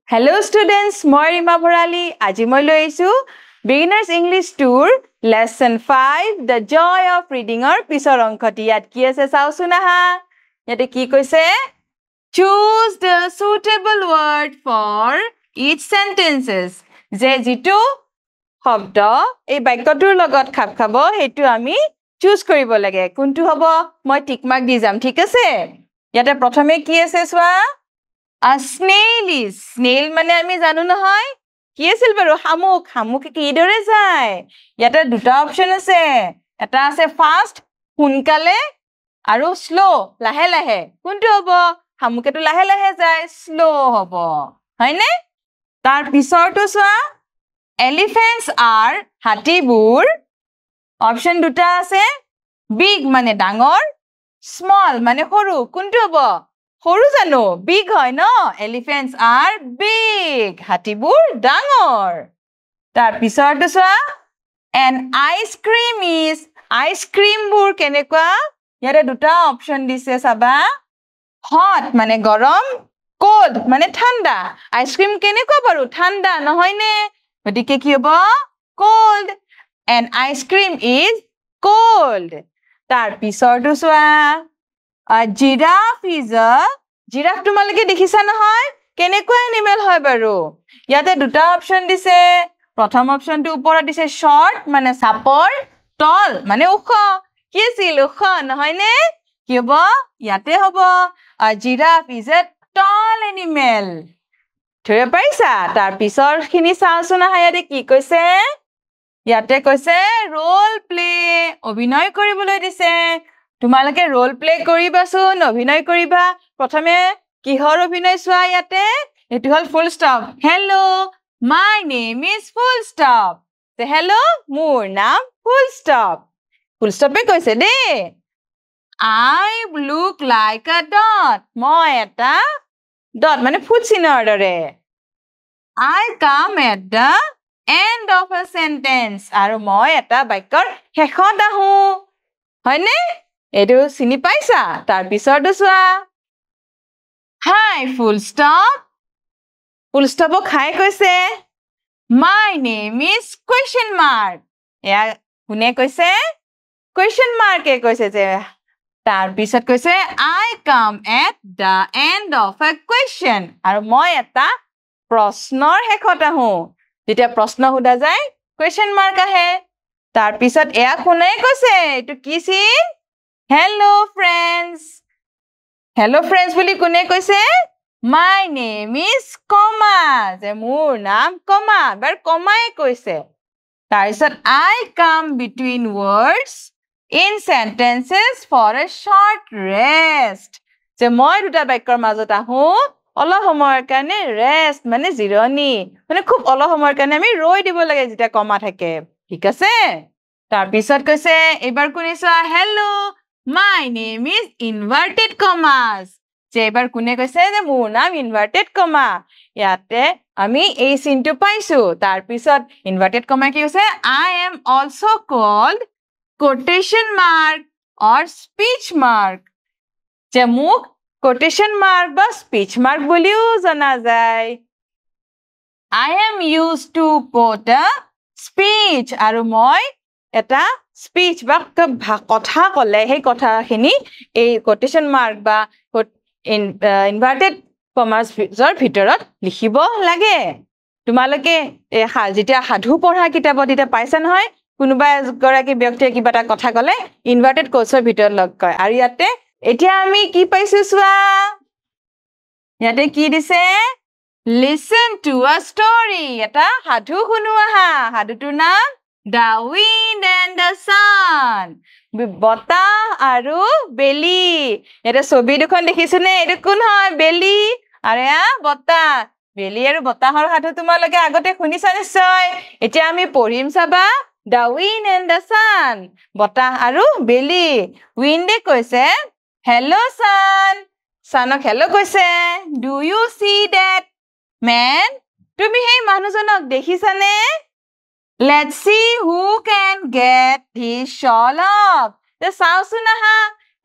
Hello students, মই ৰিমা ভৰালী আজি মই লৈ আহিছো Beginners English Tour Lesson 5 The Joy of Reading or পিছৰ অংকটি ইয়াত কি আছে চাওচোন আহা ইয়াতে কি কৈছে Choose the suitable word for each sentences যে যিটো শব্দ এই বাক্যটোৰ লগত খাপ খাব হেতু আমি চুজ কৰিব লাগে কোনটো হ'ব মই টিক মাৰ্ক দি যাম ঠিক আছে ইয়াতে প্ৰথমে কি আছে সোৱা A snail is snail মানে আমি জানো নহয় কি আছিল বাৰু হামুক হামুক কি দৰে যায় ইয়াতে দুটা অপচন আছে এটা আছে ফাস্ট হুনকালে আৰু স্লো লাহে লাহে কোনটো হ'ব হামুকেটো লাহে লাহে যায় স্লো হ'ব হয়নে তাৰ পিছৰটো সোৱা elephants are হাতীবোৰ অপচন দুটা আছে big মানে ডাঙৰ small মানে সৰু কোনটো হ'ব সৰু জানো big হয় ন elephants are big হাতীবোৰ ডাঙৰ তাৰ পিছৰটো সোৱা an ice cream is ice cream বোৰ কেনেকুৱা ইয়াৰে দুটা অপচন দিছে চাবা hot মানে গৰম cold মানে ঠাণ্ডা ice cream কেনেকুৱা বাৰু ঠাণ্ডা নহয় নে গতিকে কি হ'ব cold an ice cream is cold তাৰ পিছৰটো সোৱা A giraffe is a giraffe তোমালোকে দেখিছা নহয় কেনেকুৱা এনিমেল হয় বাৰু ইয়াতে দুটা অপচন দিছে প্ৰথম অপচনটো ওপৰত দিছে short মানে চাপৰ tall মানে ওখ কি আছিল ওখ নহয় নে কি হ'ব ইয়াতে হ'ব A giraffe is a tall animal ধৰিব পাৰিছা তাৰ পিছৰখিনি চাওচোন আহা ইয়াতে কি কৈছে ইয়াতে কৈছে ৰোল প্লে অভিনয় কৰিবলৈ দিছে তোমালোকে ৰোল প্লে কৰিবাচোন অভিনয় কৰিবা প্ৰথমে কিহৰ অভিনয় চোৱা ইয়াতে এটো হল full stop hello my name is full stop তে হেল্ল মোৰ নাম ফুল ষ্টপে কৈছে দে I look like a dot মই এটা dot মানে ফুট চিনৰ দৰে I come at the end of a sentence আৰু মই এটা বাক্যৰ শেষত আহো হয়নে এটো চিনি পাইছা তাৰ পিছৰটো চোৱা Hi full stop খাই কৈছে My name is question mark এয়া কোনে কৈছে question mark এ কৈছে যে তাৰ পিছত কৈছে I come at the end of a question আৰু মই এটা প্ৰশ্নৰ শেষত আহো যেতিয়া প্ৰশ্ন সোধা যায় question mark আহে তাৰ পিছত এয়া কোনে কৈছে এটো কি আছিল Hello friends বুলি কোনে কৈছে My name is comma যে মোৰ নাম comma বাৰ comma কৈছে তাৰপিছত I come between words in sentences for a short rest যে মই দুটা বাক্যৰ মাজত আহো অলপ সময়ৰ কাৰণে rest মানে জিৰণি মানে খুব অলপ সময়ৰ কাৰণে আমি ৰৈ দিব লাগে যেতিয়া comma থাকে ঠিক আছে তাৰ পিছত কৈছে এবাৰ কোনেছা hello My name is inverted commas যে এবাৰ কোনে কৈছে যে মোৰ নাম inverted comma ইয়াতে আমি এই চিনটো পাইছো তাৰ পিছত inverted comma কি হৈছে I am also called quotation mark or speech mark যে মোক quotation mark বা speech mark বুলিও জনা যায় I am used to quote a speech আৰু মই এটা speech বা কথা ক'লে সেই কথাখিনি এই quotation mark বা inverted commas ৰ ভিতৰত লিখিব লাগে তোমালোকে যেতিয়া সাধু পঢ়া কিতাপত এটা পাইছা নহয় কোনোবা এগৰাকী ব্যক্তিয়ে কিবা এটা কথা ক'লে inverted quotes ৰ ভিতৰত লগ কয় আৰু ইয়াতে এতিয়া আমি কি পাইছো চোৱা ইয়াতে কি দিছে Listen to a story এটা সাধু শুনো আহা সাধুটোৰ নাম The Wind and the Sun বতাহ আৰু বেলি এটা ছবি দুখন দেখিছনে এটো কোন হয় বেলি আৰু বতাহ বেলি আৰু বতাহৰ সাধু তোমালোকে আগতে শুনিছা নিশ্চয় এতিয়া আমি পঢ়িম চাবা The Wind and the Sun বতাহ আৰু বেলি উইণ্ডে কৈছে Hello sun sunক hello কৈছে Do you see that man তুমি সেই মানুহজনক দেখিছানে Let's see who can get his shawl off তে চাওচোন আহা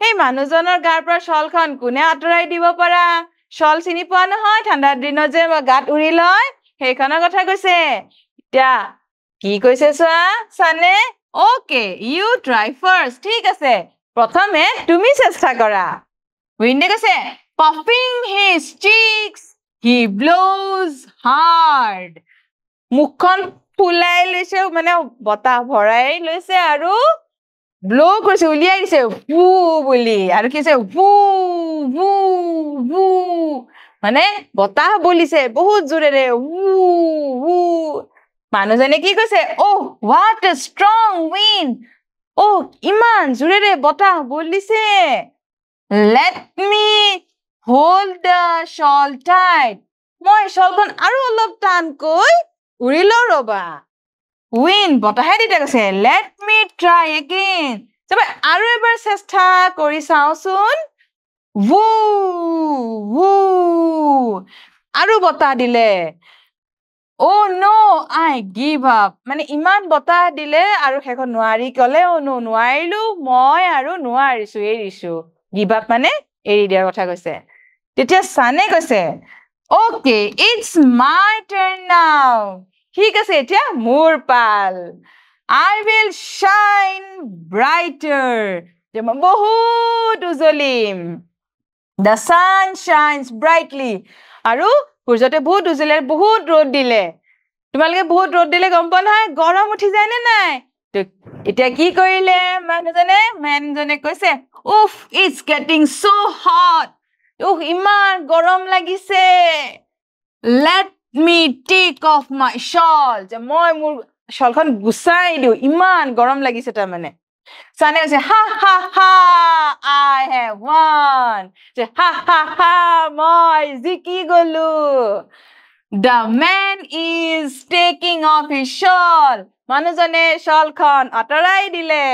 সেই মানুহজনৰ গাৰ পৰা শলখন কোনে আঁতৰাই দিব পাৰা শল চিনি পোৱা নহয় ঠাণ্ডাৰ দিনত যে গাত উৰি লয় সেইখনৰ কথা কৈছে এতিয়া কি কৈছে চোৱা সানে ওকে ইউ ট্ৰাই ফাৰ্ষ্ট ঠিক আছে প্ৰথমে তুমি চেষ্টা কৰা উইন্ডে কৈছে puffing his cheeks he blows hard মুখখন ফুলাই লৈছে মানে বতাহ ভৰাই লৈছে আৰু ব্লো কৰিছে উলিয়াই দিছে ভু বুলি আৰু কি আছে ভু ভু ভু মানে বতাহ বলিছে বহুত জোৰেৰে ভু ভু মানুহজনে কি কৈছে what a strong wind ইমান জোৰেৰে বতাহ বলিছে let me hold the shawl tight মই শলখন আৰু অলপ টানকৈ উৰিলো ৰবা wind বতাহে দিতে কৈছে let me try again তবে আৰু এবাৰ চেষ্টা কৰি চাওচোন woo woo আৰু বতাহ দিলে oh no I give up মানে ইমান বতাহ দিলে আৰু হেখন নোৱাৰি কলে no নোৱাৰিলো মই আৰু নোৱাৰিছো এৰিছো give up মানে এৰি দিয়াৰ কথা কৈছে তেতিয়া সানে কৈছে okay it's my turn now ঠিক আছে এতিয়া মোৰ পাল I will shine brighter যেমন বহুত উজলিম the sun shines brightly আৰু সূৰ্যতে বহুত উজলে বহুত ৰ'দ দিলে তোমালোকে বহুত ৰ'দ দিলে গম পোৱা নহয় গৰম উঠি যায় নে নাই এতিয়া কি কৰিলে মানুহজনে কৈছে উফ it's getting so hot ইমান গৰম লাগিছে let me take off my shawl যে মই মোৰ শলখন গুছাই দিও ইমান গৰম লাগিছে তাৰ মানে সানে কৈছে ha ha ha I have won যে ha ha ha মই জিকি গলো the man is taking off his shawl মানুহজনে শলখন আঁতৰাই দিলে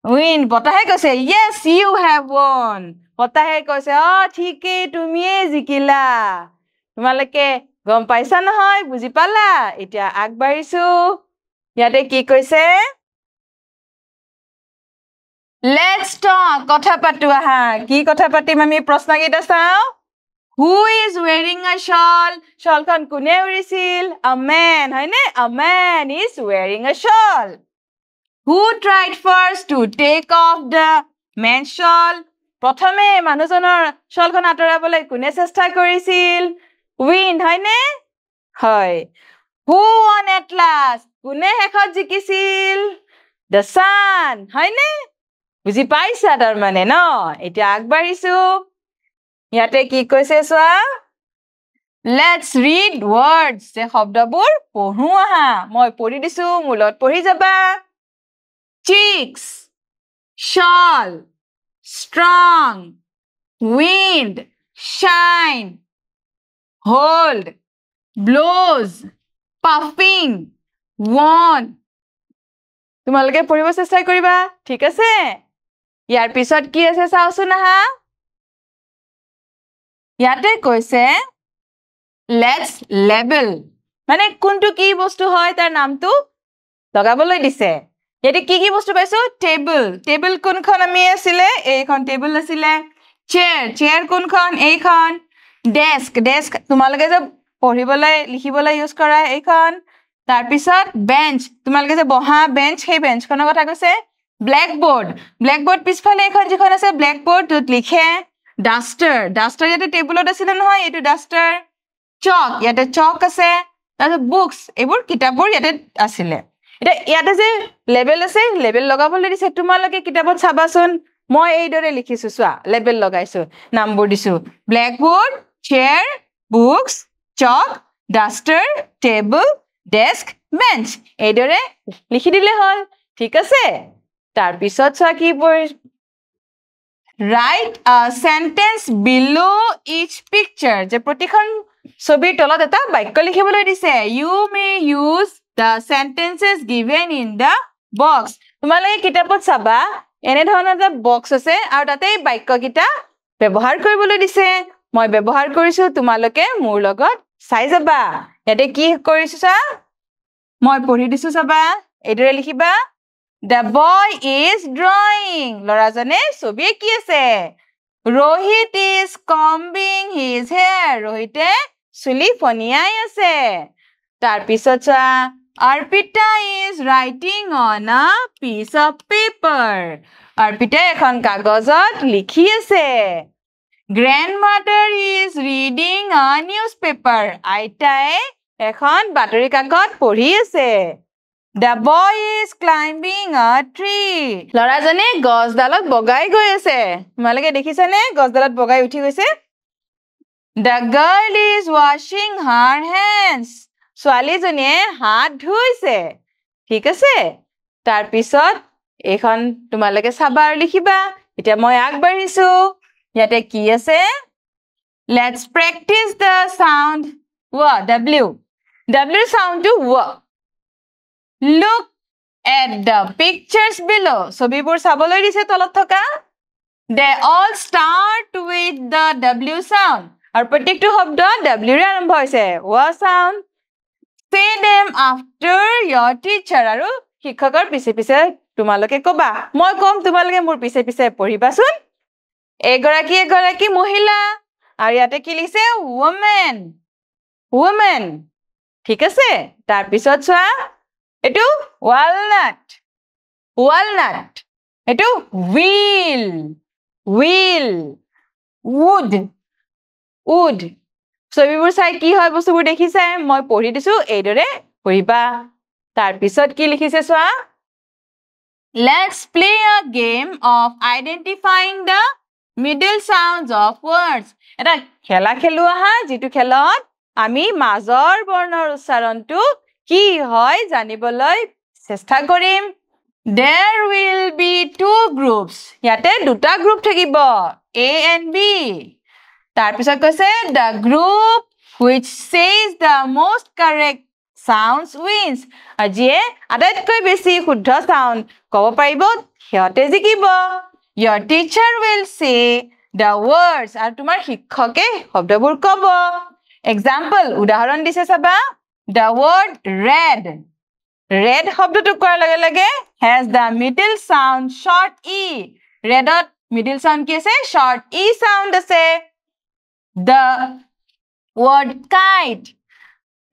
wind বতাহে কৈছে yes you have won বতাহে কৈছে ঠিকেই তুমিয়ে জিকিলা তোমালোকে গম পাইছা নহয় বুজি পালা এতিয়া আগবাঢ়িছো ইয়াতে কি কৈছে let's talk কথা পাতো আহা কি কথা পাতিম আমি প্ৰশ্নকেইটা চাও who is wearing a shawl শলখন কোনে উৰিছিল a man হয়নে a man is wearing a shawl who tried first to take off the man's shawl প্ৰথমে মানুহজনৰ শলখন আঁতৰাবলৈ কোনে চেষ্টা কৰিছিল wind হয়নে হয় who won at last কোনে শেষত জিকিছিল the sun হয়নে বুজি পাইছা তাৰ মানে ন এতিয়া আগবাঢ়িছো ইয়াতে কি কৈছে চোৱা let's read words যে শব্দবোৰ পঢ়ো আহা মই পঢ়ি দিছো মূলত পঢ়ি যাবা cheeks shawl strong wind shine hold blows puffing won তোমালোকে পঢ়িব চেষ্টা কৰিবা ঠিক আছে ইয়াৰ পিছত কি আছে চাওচোন আহা ইয়াতে কৈছে let's label মানে কোনটো কি বস্তু হয় তাৰ নামটো লগাবলৈ দিছে ইয়াতে কি বস্তু পাইছো টেবল কোনখন আমি আছিলে এইখন টেবল আছিলে চেয়াৰ কোনখন এইখন ডেস্ক তোমালোকে যে পঢ়িবলৈ লিখিবলৈ ইউজ কৰা এইখন তাৰ পিছত বেঞ্চ তোমালোকে যে বহা বেঞ্চ সেই বেঞ্চখনৰ কথা কৈছে ব্ল্যাকবোৰ্ড পিছফালে এখন যিখন আছে ব্ল্যাকবোৰ্ড য'ত লিখে ডাস্টাৰ ইয়াতে টেবুলত আছিলে নহয় এইটো ডাস্টাৰ চক ইয়াতে চক আছে তাৰপিছত বুকছ এইবোৰ কিতাপবোৰ ইয়াতে আছিলে এটা ইয়াতে যে লেবেল আছে লেবেল লগাবলৈ দিছে তোমালোকে কিতাপত চাবাচোন মই এইদৰে লিখিছো চোৱা লেবেল লগাইছো নামবোৰ দিছো ব্ল্যাকবোৰ্ড চেয়াৰ বুকছ চক ডাস্টাৰ টেবল ডেস্ক বেঞ্চ এইদৰে লিখি দিলে হল ঠিক আছে তাৰ পিছত চোৱা কি write a sentence below each picture যে প্ৰতিখন ছবিৰ তলত এটা বাক্য লিখিবলৈ দিছে you may use the sentences given in the box তোমালোকে কিতাপত চাবা এনে ধৰণৰ এটা বক্স আছে আৰু তাতে বাক্যকিটা ব্যৱহাৰ কৰিবলৈ দিছে মই ব্যৱহাৰ কৰিছো তোমালোকে মোৰ লগত চাই যাবা ইয়াতে কি কৰিছো চা মই পঢ়ি দিছো চাবা এইদৰে লিখিবা The boy is drawing লৰাজনে ছবি কি আছে Rohit is combing his hair. Rohite chuli phoniai ase. Tar pisot choa Arpita is writing on a piece of paper. Arpita ekhon kagozot likhi ase. Grandmother is reading a newspaper. Aitae ekhon batori kagot pori ase. The boy is climbing a tree. Lora jane gos dalot bogai goi ase. Malage dekhise ne gos dalot bogai uthi goise. The girl is washing her hands. Swali jane haat dhuise. Thik ase? Tar pisot ekhon tumalage sabar likhiba. Eta moi agbarisu. Yate ki ase? Let's practice the sound W. W sound to W. Look at the pictures below. Sobibur saboloi dise tolot thoka. They all start with the W sound. Ar protektu shobdo W re arambho hoise. W sound. Say them after your teacher. Aru shikhokor pise pise tumaloke koba. Moi kom tumaloke mur pise pise poribasun. Egoraki mohila. Ar yate ki likse woman. Woman. Thik ase? Tar pisot choa etu walnut. Walnut. Etu wheel. Wheel. Wood. Wood. Sobibur sai ki hoy bostubur dekhise moi pori disu eidore poriba. Tar pisot ki likhise choa Let's play a game of identifying the middle sounds of words. Eta khela khelu aha jitu khelot ami major bornor ucharontu ki hoy janiboloi chesta korim. There will be two groups. Yate duta group thakibo A and B. Tar pisot koise the group which says the most correct sounds wins. Ajie adatkoi beshi shuddha sound kobo paribo hiote jikibo. Your teacher will say the words ar tumar shikhoke shobdobur kobo. Example udahoron dise saba the word red. Red shobdotu koar lage lage has the middle sound short e. Redot middle sound ki ase short e sound ase. The word kite.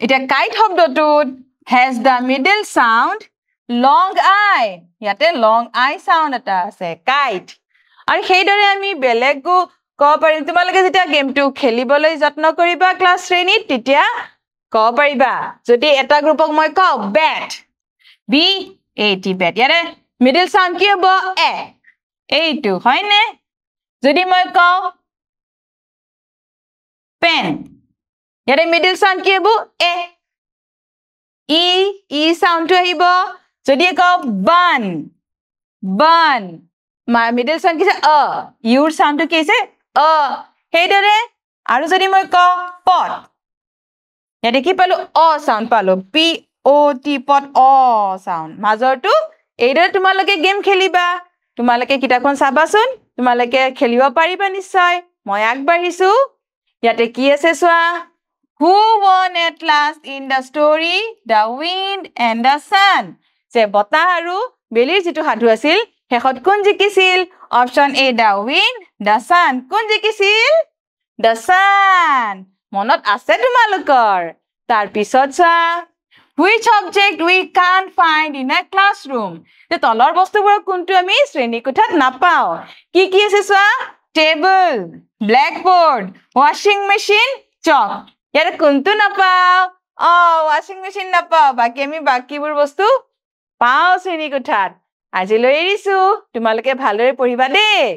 Eta kite shobdotut has the middle sound long I. Yate long I sound eta ase kite. Ar hei dore ami belegu ko parim tumalage jeta game tu kheliboloi jatno koriba class srenit titia ko pariba. Jodi eta groupok moi ko bat. B A T bat. Yare middle sound ki hobo A. Eitu hoy ne? Jodi moi ko pen. Yare middle sound ki hobo A. E sound to ahibo. Jodi ko bun. Bun. My middle sound kise your sound to kise hey dore aru jodi moi ko pot. Yate ki palu o sound palu P O T pot o sound. Major to ei dore tumalake game kheliba. Tumalake kitaphon sabasun. Tumalake khelibo pariba nischoy. Moi agbarisu. Yate ki ase choa Who won at last in the story The Wind and the Sun? Je bota aru belir jitu hadu asil hekhot kun jikisil? Option A the wind, the sun. Kun jikisil? The sun. Monot ase tumalokor. Tar pisot choa Which object we can't find in a classroom? Te tolor bostubor kuntu ami shreni kothat napao. Ki ase choa Table, blackboard, washing machine, chalk. Yare kuntu napao? Washing machine napao. Baki ami bakibur bostu pao shreni kothat. Ajiloi erisu, tumalake bhalore poriba de.